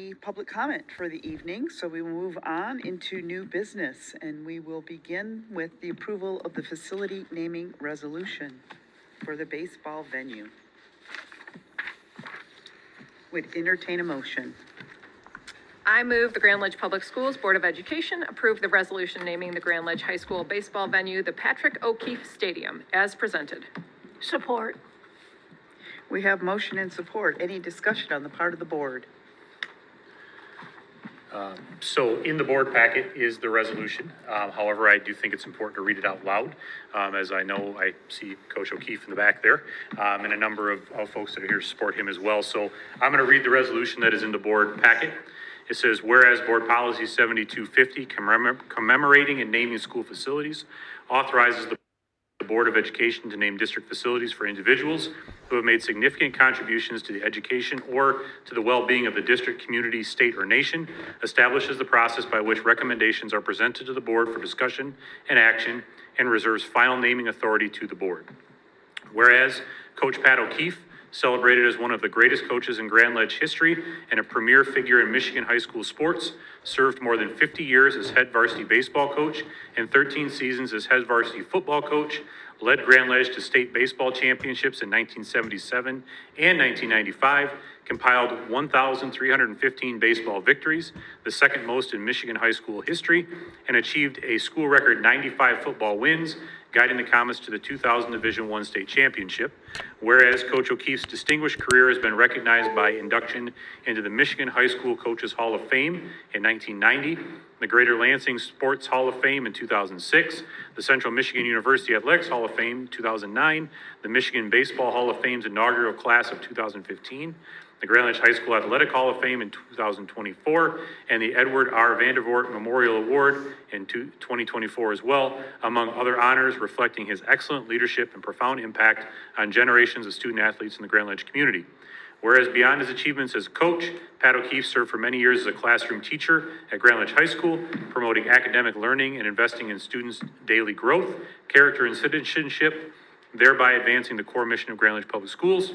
the public comment for the evening, so we will move on into new business, and we will begin with the approval of the facility naming resolution for the baseball venue. Would entertain a motion. I move the Grand Ledge Public Schools Board of Education approve the resolution naming the Grand Ledge High School baseball venue the Patrick O'Keefe Stadium as presented. Support. We have motion and support. Any discussion on the part of the board? So in the board packet is the resolution. However, I do think it's important to read it out loud. As I know, I see Coach O'Keefe in the back there, and a number of folks that are here to support him as well. So I'm going to read the resolution that is in the board packet. It says, whereas Board Policy 7250 commemorating and naming school facilities authorizes the Board of Education to name district facilities for individuals who have made significant contributions to the education or to the well-being of the district, community, state, or nation, establishes the process by which recommendations are presented to the board for discussion and action, and reserves final naming authority to the board. Whereas Coach Pat O'Keefe, celebrated as one of the greatest coaches in Grand Ledge history and a premier figure in Michigan high school sports, served more than 50 years as head varsity baseball coach and 13 seasons as head varsity football coach, led Grand Ledge to state baseball championships in 1977 and 1995, compiled 1,315 baseball victories, the second most in Michigan high school history, and achieved a school record 95 football wins, guiding the Comets to the 2000 Division I state championship. Whereas Coach O'Keefe's distinguished career has been recognized by induction into the Michigan High School Coaches Hall of Fame in 1990, the Greater Lansing Sports Hall of Fame in 2006, the Central Michigan University Athletics Hall of Fame 2009, the Michigan Baseball Hall of Fame's inaugural class of 2015, the Grand Ledge High School Athletic Hall of Fame in 2024, and the Edward R. Vandervoort Memorial Award in 2024 as well, among other honors reflecting his excellent leadership and profound impact on generations of student athletes in the Grand Ledge community. Whereas beyond his achievements as a coach, Pat O'Keefe served for many years as a classroom teacher at Grand Ledge High School, promoting academic learning and investing in students' daily growth, character, and citizenship, thereby advancing the core mission of Grand Ledge Public Schools.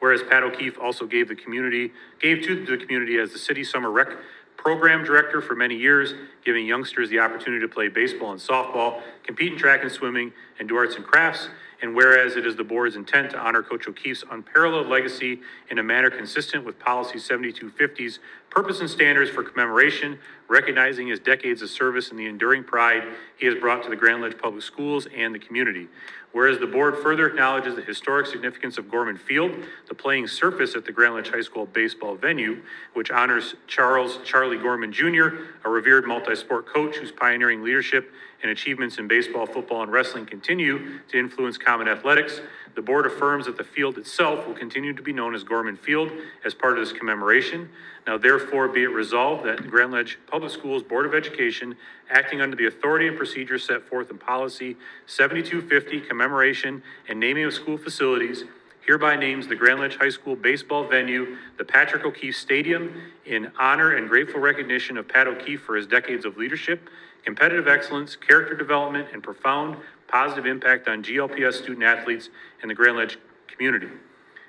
Whereas Pat O'Keefe also gave to the community as the city summer rec program director for many years, giving youngsters the opportunity to play baseball and softball, compete in track and swimming, and do arts and crafts. And whereas it is the board's intent to honor Coach O'Keefe's unparalleled legacy in a manner consistent with Policy 7250's purpose and standards for commemoration, recognizing his decades of service and the enduring pride he has brought to the Grand Ledge Public Schools and the community. Whereas the board further acknowledges the historic significance of Gorman Field, the playing surface at the Grand Ledge High School baseball venue, which honors Charlie Gorman Jr., a revered multi-sport coach whose pioneering leadership and achievements in baseball, football, and wrestling continue to influence common athletics. The board affirms that the field itself will continue to be known as Gorman Field as part of this commemoration. Now, therefore, be it resolved that the Grand Ledge Public Schools Board of Education, acting under the authority and procedures set forth in Policy 7250, commemoration and naming of school facilities, hereby names the Grand Ledge High School baseball venue the Patrick O'Keefe Stadium in honor and grateful recognition of Pat O'Keefe for his decades of leadership, competitive excellence, character development, and profound positive impact on GLPS student athletes in the Grand Ledge community.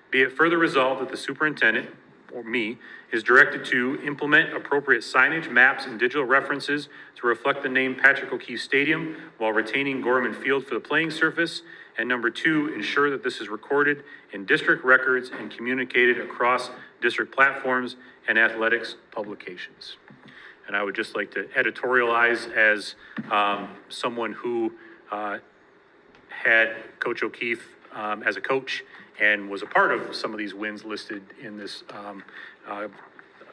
Be it further resolved that the superintendent, or me, is directed to implement appropriate signage, maps, and digital references to reflect the name Patrick O'Keefe Stadium while retaining Gorman Field for the playing surface. And number two, ensure that this is recorded in district records and communicated across district platforms and athletics publications. And I would just like to editorialize as someone who had Coach O'Keefe as a coach and was a part of some of these wins listed in this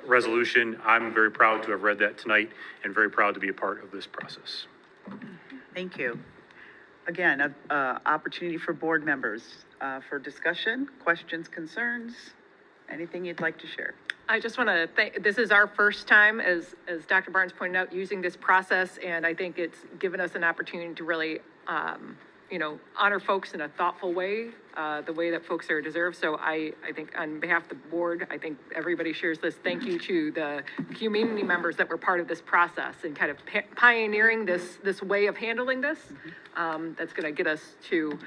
resolution. I'm very proud to have read that tonight and very proud to be a part of this process. Thank you. Again, an opportunity for board members for discussion, questions, concerns, anything you'd like to share. I just want to thank, this is our first time, as Dr. Barnes pointed out, using this process, and I think it's given us an opportunity to really, honor folks in a thoughtful way, the way that folks are deserved. So I think on behalf of the board, I think everybody shares this. Thank you to the community members that were part of this process and kind of pioneering this way of handling this. That's going to get us to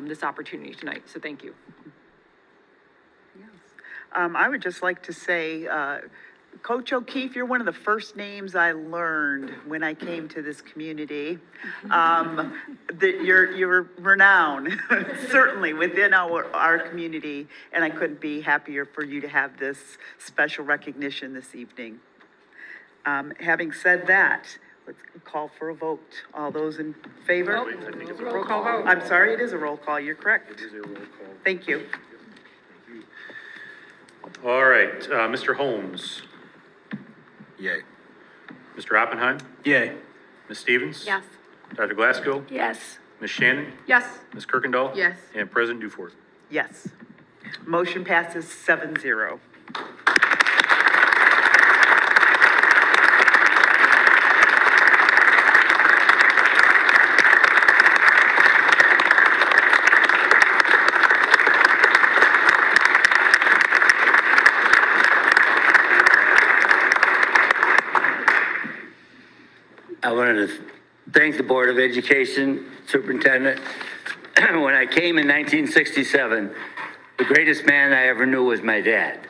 this opportunity tonight. So thank you. I would just like to say Coach O'Keefe, you're one of the first names I learned when I came to this community. That you're renowned, certainly within our community, and I couldn't be happier for you to have this special recognition this evening. Having said that, let's call for a vote. All those in favor? I think it's a Roll call vote. I'm sorry, it is a roll call, you're correct. It is a roll call. Thank you. All right, Mr. Holmes, Yay. Mr. Oppenheim, Yay. Ms. Stevens? Yes. Dr. Glasgow? Yes. Ms. Shannon? Yes. Ms. Kirkendall? Yes. And President Dufort. Yes. Motion passes 7-0. I wanted to thank the Board of Education Superintendent. When I came in 1967, the greatest man I ever knew was my dad.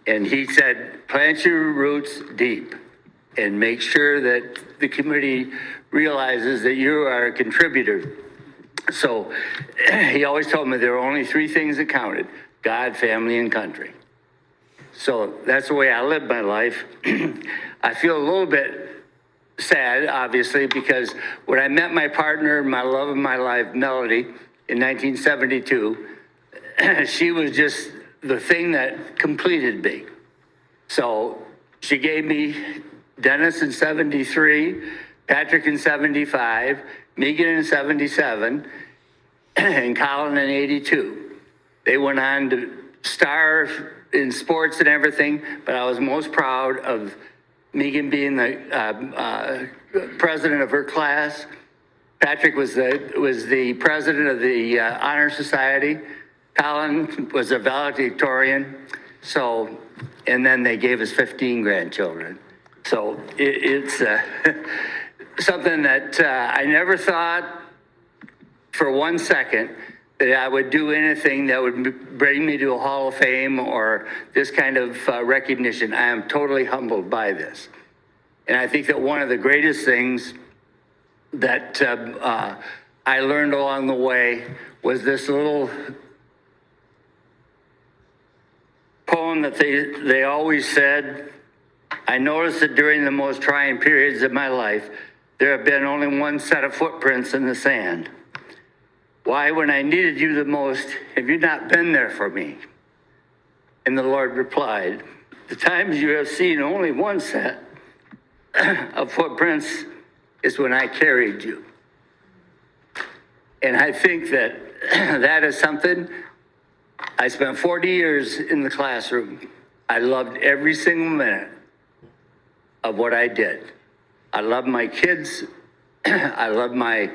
And he said, plant your roots deep and make sure that the community realizes that you are a contributor. So he always told me there were only three things that counted: God, family, and country. So that's the way I live my life. I feel a little bit sad, obviously, because when I met my partner, my love of my life, Melody, in 1972, she was just the thing that completed me. So she gave me Dennis in 73, Patrick in 75, Megan in 77, and Colin in 82. They went on to star in sports and everything, but I was most proud of Megan being the president of her class. Patrick was the president of the Honor Society. Colin was a valedictorian. So, and then they gave us 15 grandchildren. So it's something that I never thought for 1 second that I would do anything that would bring me to a Hall of Fame or this kind of recognition. I am totally humbled by this. And I think that one of the greatest things that I learned along the way was this little poem that they always said. I noticed that during the most trying periods of my life, there have been only one set of footprints in the sand. Why, when I needed you the most, have you not been there for me? And the Lord replied, the times you have seen only one set of footprints is when I carried you. And I think that that is something. I spent 40 years in the classroom. I loved every single minute of what I did. I love my kids. I love my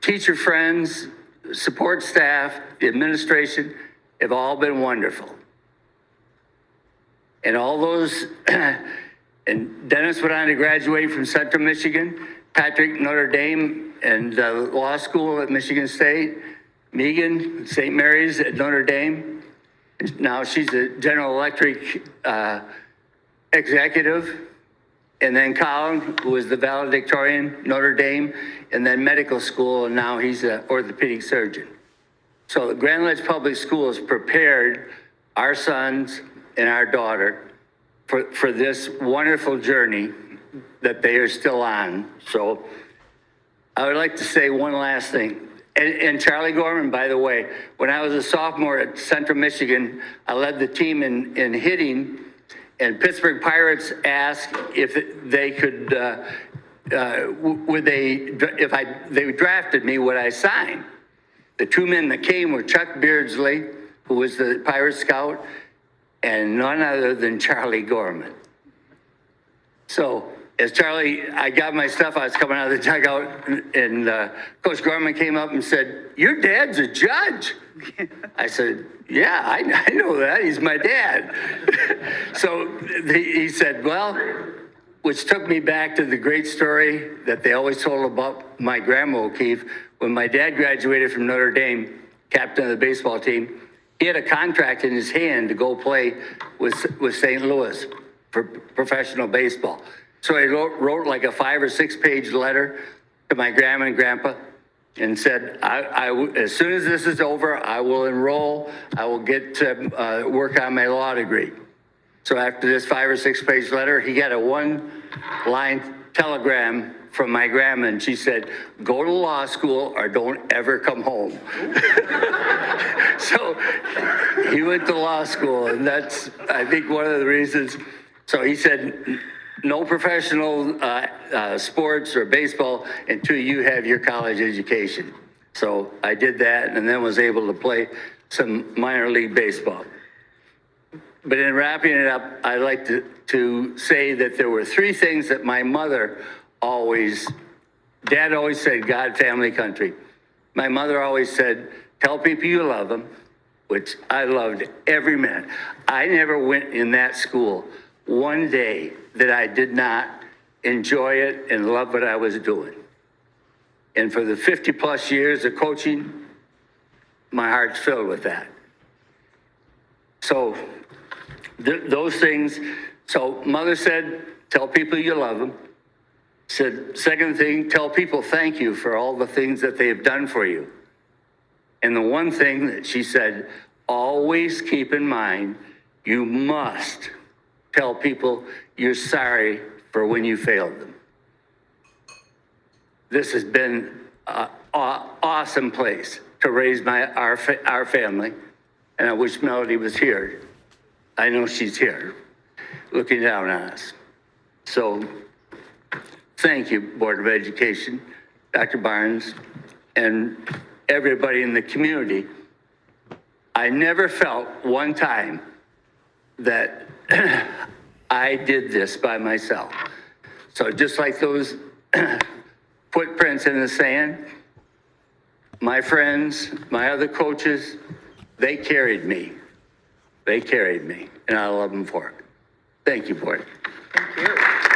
teacher friends, support staff, the administration have all been wonderful. And all those, and Dennis went on to graduate from Central Michigan, Patrick, Notre Dame, and law school at Michigan State, Megan, St. Mary's at Notre Dame. Now she's a General Electric executive. And then Colin, who was the valedictorian, Notre Dame, and then medical school, and now he's an orthopedic surgeon. So the Grand Ledge Public Schools prepared our sons and our daughter for this wonderful journey that they are still on. So I would like to say one last thing. And Charlie Gorman, by the way, when I was a sophomore at Central Michigan, I led the team in hitting. And Pittsburgh Pirates asked if they could, they drafted me, would I sign? The two men that came were Chuck Beardsley, who was the Pirate scout, and none other than Charlie Gorman. So as I got my stuff, I was coming out of the dugout, and Coach Gorman came up and said, your dad's a judge. I said, yeah, I know that. He's my dad. So he said, well, which took me back to the great story that they always told about my grandma O'Keefe. When my dad graduated from Notre Dame, captain of the baseball team, he had a contract in his hand to go play with St. Louis for professional baseball. So he wrote like a 5 or 6 page letter to my grandma and grandpa and said, as soon as this is over, I will enroll, I will get to work on my law degree. So after this 5 or 6 page letter, he got a 1-line telegram from my grandma, and she said, go to law school or don't ever come home. So he went to law school, and that's, I think, one of the reasons. So he said, no professional sports or baseball until you have your college education. So I did that and then was able to play some minor league baseball. But in wrapping it up, I'd like to say that there were 3 things that my mother Dad always said, God, family, country. My mother always said, tell people you love them, which I loved every minute. I never went in that school one day that I did not enjoy it and love what I was doing. And for the 50 plus years of coaching, my heart's filled with that. So those things, so mother said, tell people you love them. Said, second thing, tell people thank you for all the things that they have done for you. And the one thing that she said, always keep in mind, you must tell people you're sorry for when you failed them. This has been an awesome place to raise our family, and I wish Melody was here. I know she's here, looking down on us. So, thank you, Board of Education, Dr. Barnes, and everybody in the community. I never felt one time that I did this by myself. So just like those footprints in the sand, my friends, my other coaches, they carried me. They carried me, and I love them for it. Thank you, Board. Thank you.